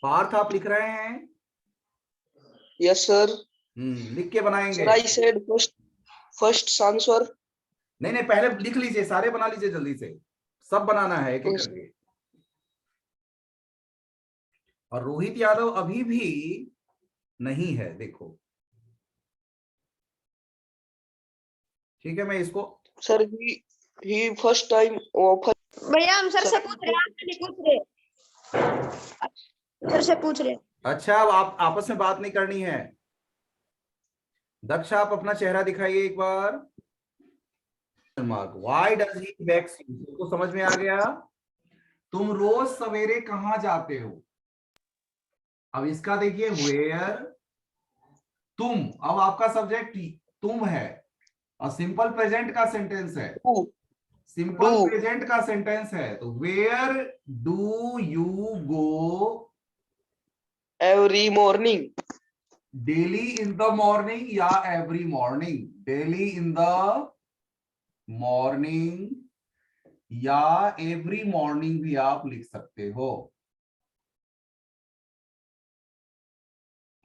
पार्थ आप लिख रहे हैं? Yes sir. लिख के बनाएंगे। Sir I said first answer. नहीं पहले लिख लीजिए, सारे बना लीजिए जल्दी से, सब बनाना है एक एक करके। और रोहित यादव अभी भी नहीं है, देखो। ठीक है, मैं इसको सर ही फर्स्ट टाइम भैया हम सर से पूछ रहे हैं, आपसे नहीं पूछ रहे। सर से पूछ रहे। अच्छा, अब आप आपस में बात नहीं करनी है। दक्ष आप अपना चेहरा दिखाइए एक बार। Why does he vex you? तो समझ में आ गया। तुम रोज सवेरे कहां जाते हो? अब इसका देखिए, वेयर तुम, अब आपका सब्जेक्ट तुम है और सिंपल प्रेजेंट का सेंटेंस है। सिंपल प्रेजेंट का सेंटेंस है, तो where do you go every morning. Daily in the morning या every morning? Daily in the morning या एवरी मॉर्निंग भी आप लिख सकते हो।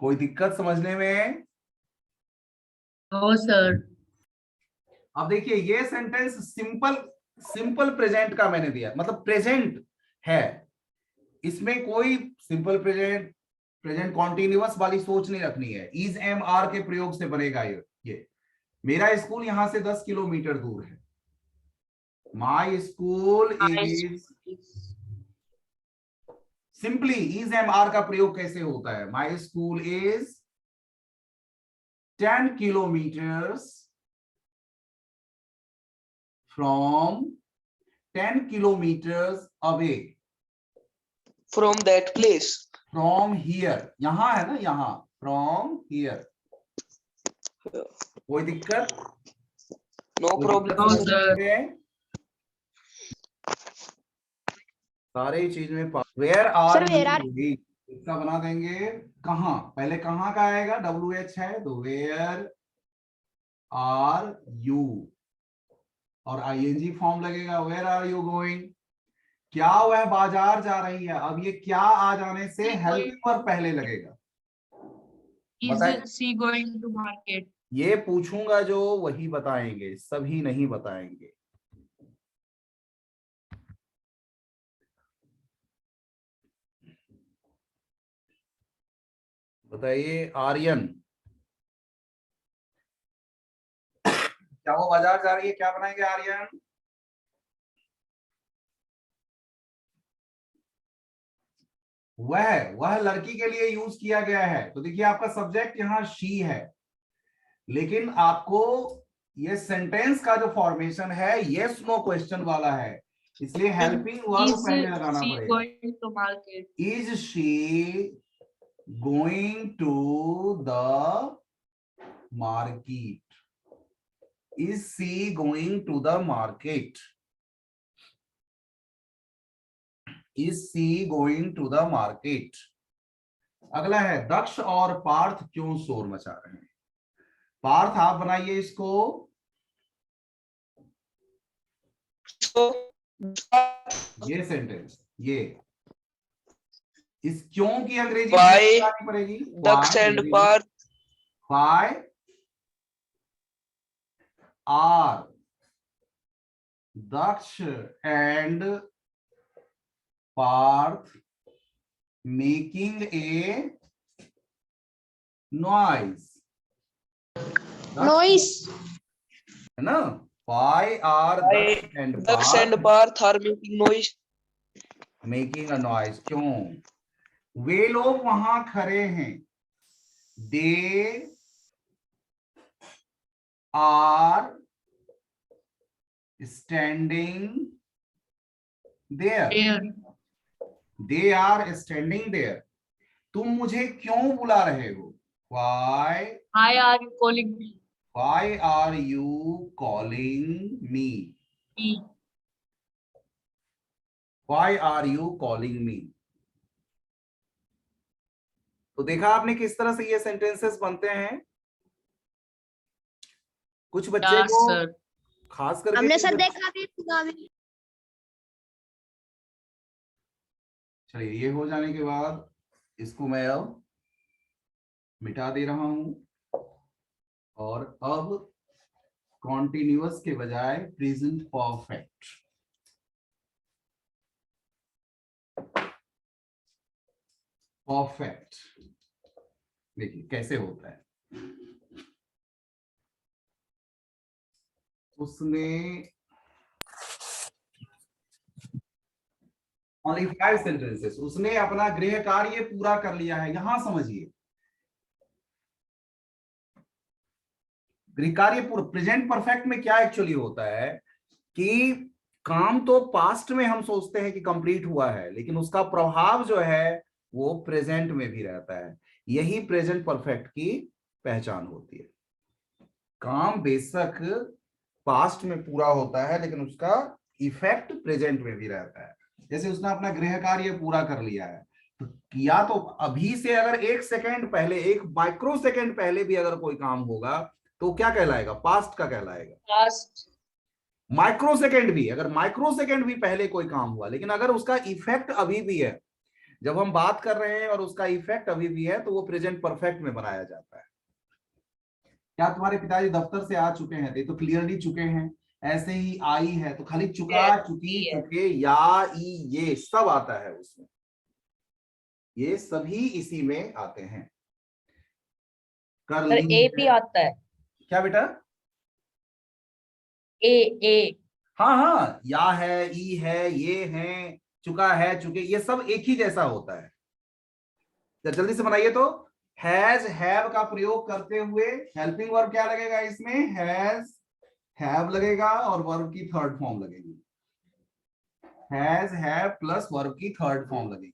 कोई दिक्कत समझने में? No sir. अब देखिए, ये सेंटेंस सिंपल प्रेजेंट का मैंने दिया, मतलब प्रेजेंट है, इसमें कोई सिंपल प्रेजेंट कॉन्टिन्यूअस वाली सोच नहीं रखनी है। इज एम आर के प्रयोग से बनेगा ये। मेरा स्कूल यहां से 10 किलोमीटर दूर है। My school is, simply is M R का प्रयोग कैसे होता है? My school is 10 kilometers from 10 kilometers away from that place. from here, यहां है ना, यहां from here। कोई दिक्कत? No problem sir. सारे चीज में वेयर आर यू, इसका बना देंगे कहां। पहले कहां का आएगा? WH है तो वेयर आर यू, और ING फॉर्म लगेगा। वेयर आर यू गोइंग, क्या वह बाजार जा रही है? अब ये क्या आ जाने से हेल्पिंग वर्ब पहले लगेगा। Is she going to market? ये पूछूंगा जो वही बताएंगे, सभी नहीं बताएंगे। बताइए आर्यन, क्या वो बाजार जा रही है? क्या बनाएंगे आर्यन? वह लड़की के लिए यूज किया गया है। तो देखिए, आपका सब्जेक्ट यहाँ शी है, लेकिन आपको ये सेंटेंस का जो फॉर्मेशन है यस नो क्वेश्चन वाला है, इसलिए हेल्पिंग वर्ब पहले लगाना पड़ेगा। Going to market? Is she going to the market? Is she going to the market? Is she going to the market? अगला है, दक्ष और पार्थ क्यों शोर मचा रहे हैं? पार्थ आप बनाइए इसको। ये सेंटेंस, ये इस क्यों की अंग्रेजी बतानी पड़ेगी। Daksh and Parth Why are Daksh and Parth making a noise? Noise है ना? Why are Daksh and Parth are making noise? making a noise? क्यों? वे लोग वहां खड़े हैं। They are standing there. They are standing there. तुम मुझे क्यों बुला रहे हो? Why are you calling me? Why are you calling me? Why are you calling me? तो देखा आपने किस तरह से ये सेंटेंसेस बनते हैं। कुछ बच्चे को खास करके हमने सर देखा भी। चलिए, ये हो जाने के बाद इसको मैं अब मिटा दे रहा हूं और अब कॉन्टिन्यूअस के बजाय प्रेजेंट परफेक्ट। परफेक्ट देखिए कैसे होता है। उसने ओनली 5 सेंटेंसेस, उसने अपना गृह कार्य पूरा कर लिया है। यहां समझिए, गृह कार्य पूरा प्रेजेंट परफेक्ट में क्या एक्चुअली होता है कि काम तो पास्ट में हम सोचते हैं कि कंप्लीट हुआ है, लेकिन उसका प्रभाव जो है वो प्रेजेंट में भी रहता है। यही प्रेजेंट परफेक्ट की पहचान होती है। काम बेशक पास्ट में पूरा होता है, लेकिन उसका इफेक्ट प्रेजेंट में भी रहता है। जैसे उसने अपना गृह कार्य पूरा कर लिया है, तो या तो अभी से अगर 1 सेकेंड पहले, 1 माइक्रो सेकेंड पहले भी अगर कोई काम होगा तो क्या कहलाएगा? पास्ट का कहलाएगा। पास्ट। माइक्रो सेकेंड भी, अगर माइक्रो सेकेंड भी पहले कोई काम हुआ, लेकिन अगर उसका इफेक्ट अभी भी है, जब हम बात कर रहे हैं और उसका इफेक्ट अभी भी है, तो वो प्रेजेंट परफेक्ट में बनाया जाता है। क्या तुम्हारे पिताजी दफ्तर से आ चुके हैं? ये तो क्लियरली चुके हैं। ऐसे ही आई है तो खाली चुका, चुकी, चुके, या, ई, ये सब आता है उसमें। ये सभी इसी में आते हैं। कर ली ए भी आता है। क्या बेटा? ए। हाँ हाँ, या है, ई है, ये है, चुका है, चुके, ये सब एक ही जैसा होता है। जल्दी से बनाइए तो। हैज हैव का प्रयोग करते हुए हेल्पिंग वर्ब क्या लगेगा इसमें? हैज हैव लगेगा और वर्ब की थर्ड फॉर्म लगेगी। हैज हैव प्लस वर्ब की थर्ड फॉर्म लगेगी।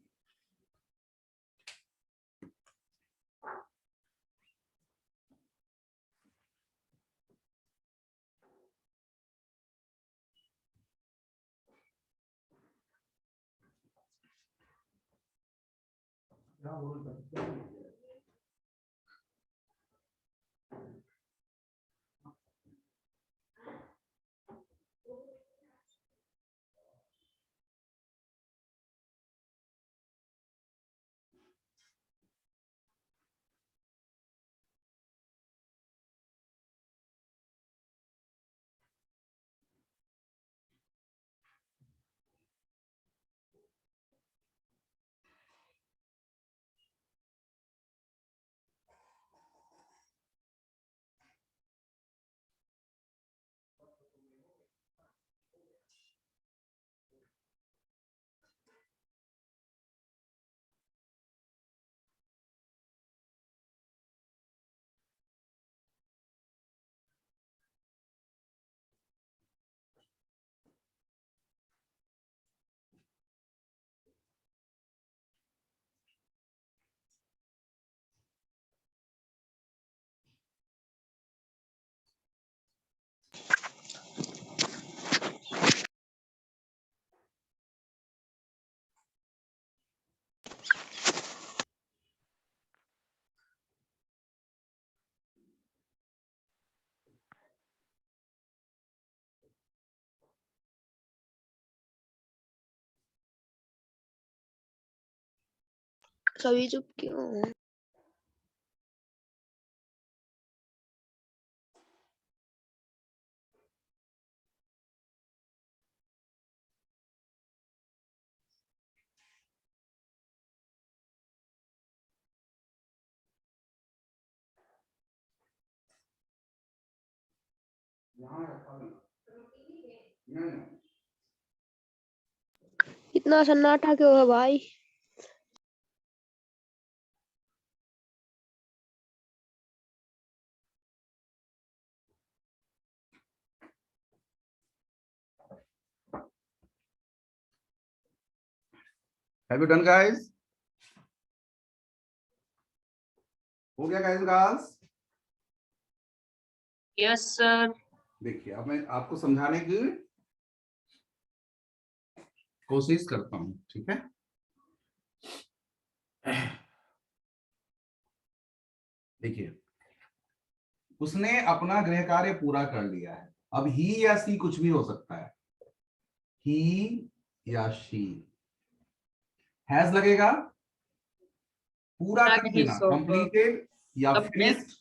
सभी चुप क्यों? इतना सन्नाटा क्यों है भाई? Have you done guys? हो गया guys girls? Yes, sir. देखिए, अब मैं आपको समझाने की कोशिश करता हूं, ठीक है? देखिए, उसने अपना गृह कार्य पूरा कर लिया है। अब ही या सी कुछ भी हो सकता है, ही या शी। हैज लगेगा, पूरा That कर is देना, so कंप्लीटेड या complete. फिनिश्ड।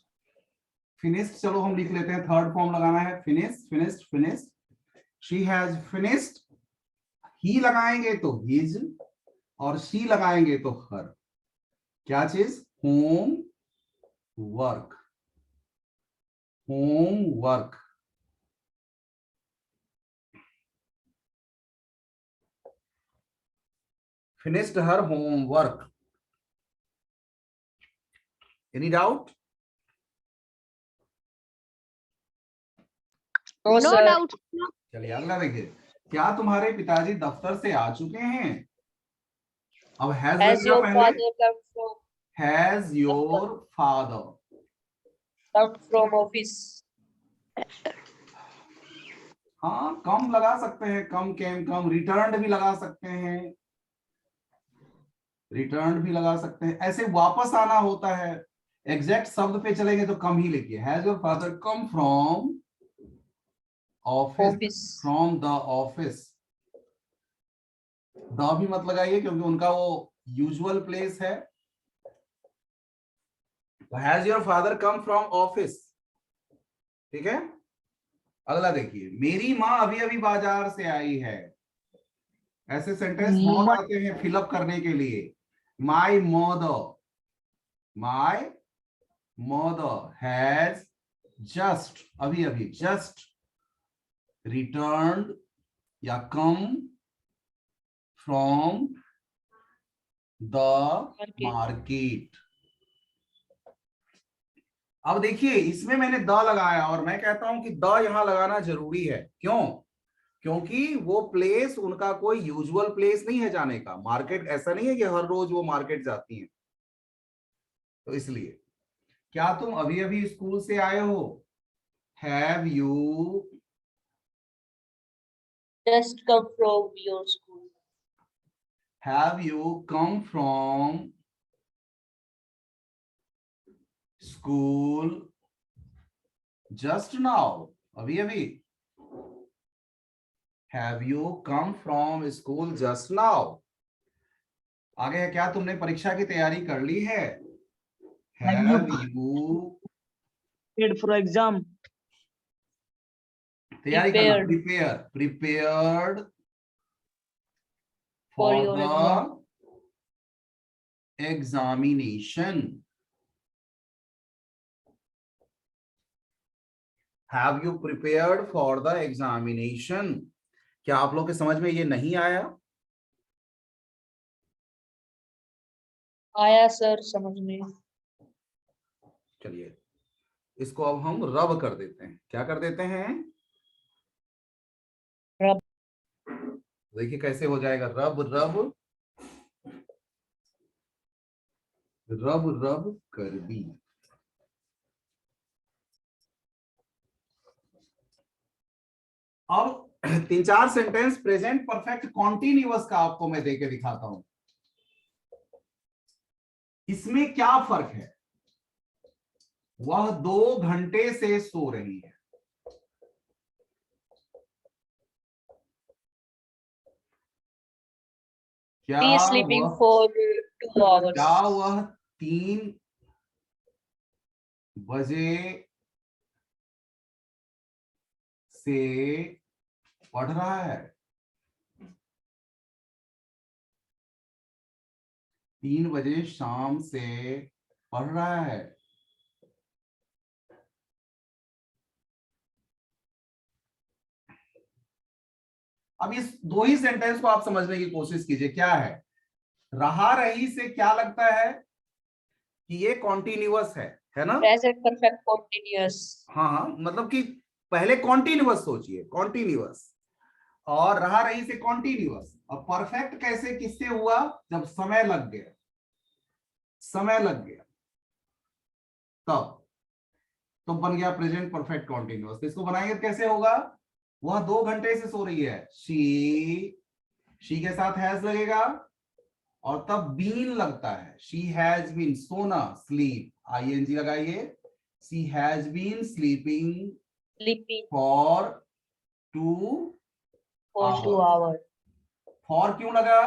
फिनिश्ड चलो हम लिख लेते हैं, थर्ड फॉर्म लगाना है, finished finished finished. She has finished, ही लगाएंगे तो हिज और शी लगाएंगे तो हर। क्या चीज? Home work, home work. Finished हर home work. Any doubt? No, No sir. doubt. चलिए अगला देखिए, क्या तुम्हारे पिताजी दफ्तर से आ चुके हैं? अब हैज Has लगेगा your पहले, father has your father. come from office? हाँ कम लगा सकते हैं, कम केम कम, रिटर्न भी लगा सकते हैं, रिटर्न भी लगा सकते हैं, ऐसे वापस आना होता है। एग्जैक्ट शब्द पे चलेंगे तो कम ही लिखिए, has your father come from office, Office. From the office. The भी मत लगाइए क्योंकि उनका वो यूजुअल प्लेस है। तो has your father come from office, ठीक है। अगला देखिए, मेरी माँ अभी अभी बाजार से आई है। ऐसे सेंटेंस बहुत आते हैं फिलअप करने के लिए। My mother, my mother has just, अभी अभी जस्ट रिटर्न्ड या कम फ्रॉम द मार्केट। अब देखिए इसमें मैंने द लगाया और मैं कहता हूं कि द यहां लगाना जरूरी है। क्यों? क्योंकि वो प्लेस उनका कोई यूजुअल प्लेस नहीं है जाने का। मार्केट ऐसा नहीं है कि हर रोज वो मार्केट जाती हैं, तो इसलिए। क्या तुम अभी अभी स्कूल से आए हो? Have you Just come from your school. Have you come from school just now, अभी अभी। Have you come from school just now. आगे है, क्या तुमने परीक्षा की तैयारी कर ली है? Have you prepared for exam? तैयारी करना, Prepared prepared for for your the exam. Examination. Have you prepared for the examination. क्या आप लोग के समझ में ये नहीं आया? आया सर समझ में। चलिए इसको अब हम रब कर देते हैं। क्या कर देते हैं? रब। देखिए कैसे हो जाएगा, रब रब रब रब कर दी। अब 3-4 सेंटेंस प्रेजेंट परफेक्ट कॉन्टिन्यूअस का आपको मैं देके दिखाता हूं। इसमें क्या फर्क है? वह 2 घंटे से सो रही है। क्या He is sleeping वह for 2 hours. क्या वह 3 बजे से पढ़ रहा है? 3 बजे शाम से पढ़ रहा है। अब इस 2 ही सेंटेंस को आप समझने की कोशिश कीजिए। क्या है? रहा रही से क्या लगता है कि ये कॉन्टिन्यूअस है ना? Present perfect continuous. हाँ हाँ, मतलब कि पहले कॉन्टिन्यूअस सोचिए, कॉन्टिन्यूअस, और रहा रही से कॉन्टिन्यूअस। अब परफेक्ट कैसे किससे हुआ? जब समय लग गया, समय लग गया तब तो बन गया प्रेजेंट परफेक्ट कॉन्टिन्यूअस। तो इसको बनाएंगे कैसे होगा? वह 2 घंटे से सो रही है, शी के साथ हैज लगेगा और तब बीन लगता है। शी हैज बीन, सोना, स्लीप, आईएनजी लगाइए। She has been sleeping Sleeping for 2 for 2 hours। hours. For क्यों लगा?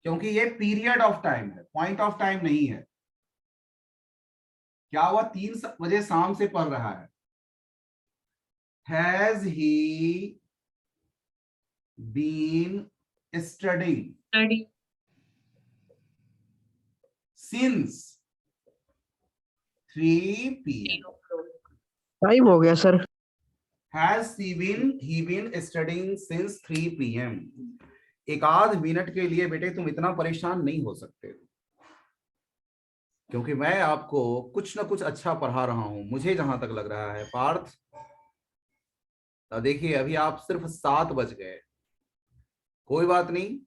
क्योंकि ये पीरियड ऑफ टाइम है, पॉइंट ऑफ टाइम नहीं है। क्या हुआ, 3 बजे शाम से पढ़ रहा है। Has he been studying Study. Since 3 PM? Time हो गया sir. Has he been studying since 3 PM? एक आध मिनट के लिए बेटे तुम इतना परेशान नहीं हो सकते, क्योंकि मैं आपको कुछ ना कुछ अच्छा पढ़ा रहा हूं, मुझे जहां तक लग रहा है। पार्थ, तो देखिए अभी आप सिर्फ 7 बज गए, कोई बात नहीं,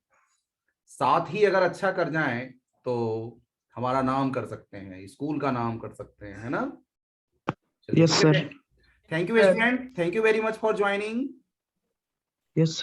7 ही अगर अच्छा कर जाएं तो हमारा नाम कर सकते हैं, स्कूल का नाम कर सकते हैं, है ना? Yes, sir. Thank you student, thank you very much for joining. Yes